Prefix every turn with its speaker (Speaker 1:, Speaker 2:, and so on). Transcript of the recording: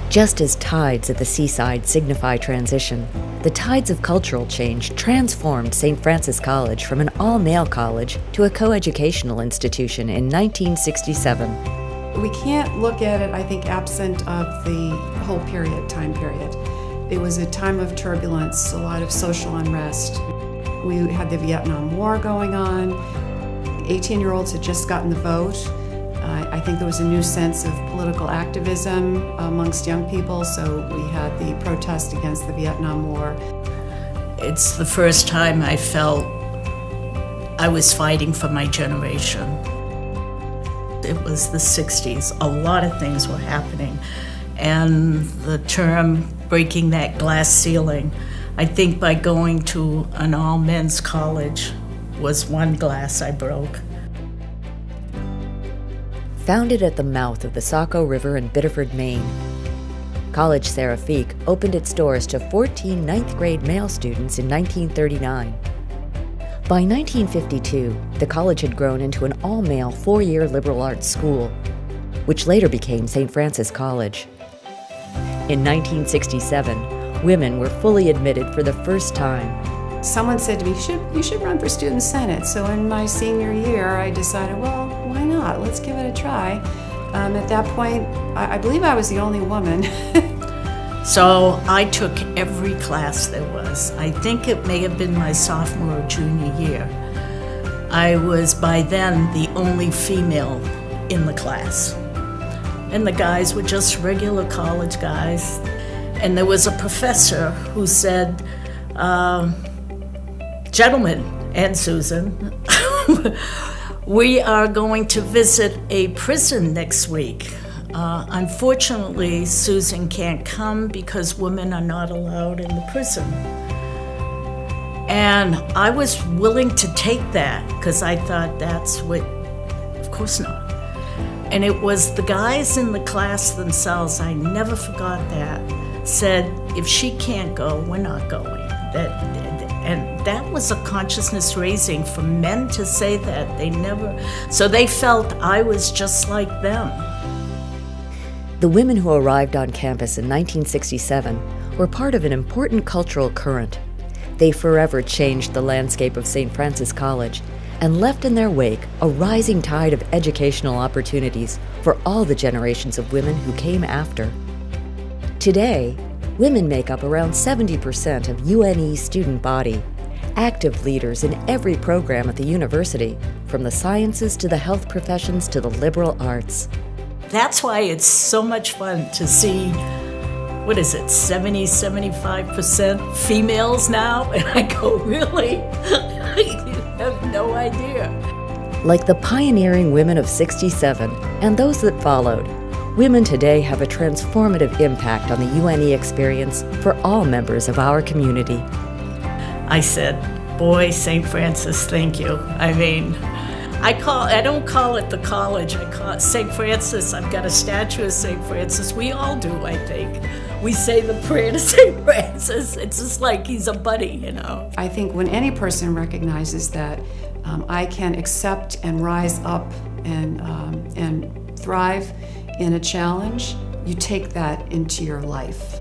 Speaker 1: Just as tides at the seaside signify transition, the tides of cultural change transformed St. Francis College from an all-male college to a coeducational institution in 1967.
Speaker 2: We can't look at it, I think, absent of the whole time period. It was a time of turbulence, a lot of social unrest. We had the Vietnam War going on. 18-year-olds had just gotten the vote. I think there was a new sense of political activism amongst young people, so we had the protest against the Vietnam War.
Speaker 3: It's the first time I felt I was fighting for my generation. It was the 60s. A lot of things were happening. And the term breaking that glass ceiling, I think by going to an all-men's college was one glass I broke.
Speaker 1: Founded at the mouth of the Saco River in Biddeford, Maine, College Seraphique opened its doors to 14 ninth-grade male students in 1939. By 1952, the college had grown into an all-male four-year liberal arts school, which later became St. Francis College. In 1967, women were fully admitted for the first time.
Speaker 2: Someone said to me, you should run for student senate. So in my senior year, I decided, well, why not? Let's give it a try. At that point, I believe I was the only woman.
Speaker 3: So I took every class there was. I think it may have been my sophomore or junior year. I was by then the only female in the class. And the guys were just regular college guys. And there was a professor who said, gentlemen and Susan, we are going to visit a prison next week. Unfortunately, Susan can't come because women are not allowed in the prison. And I was willing to take that because I thought that's what, of course not. And it was the guys in the class themselves, I never forgot that, said, if she can't go, we're not going. And that was a consciousness raising for men to say that. So they felt I was just like them.
Speaker 1: The women who arrived on campus in 1967 were part of an important cultural current. They forever changed the landscape of St. Francis College and left in their wake a rising tide of educational opportunities for all the generations of women who came after. Today, women make up around 70% of UNE's student body, active leaders in every program at the university, from the sciences to the health professions to the liberal arts.
Speaker 3: That's why it's so much fun to see, 75% females now? And I go, really? You have no idea.
Speaker 1: Like the pioneering women of '67 and those that followed, women today have a transformative impact on the UNE experience for all members of our community.
Speaker 3: I said, boy, St. Francis, thank you. I mean, I don't call it the college, I call it St. Francis. I've got a statue of St. Francis. We all do, I think. We say the prayer to St. Francis. It's just like he's a buddy, you know.
Speaker 2: I think when any person recognizes that I can accept and rise up and thrive in a challenge, you take that into your life.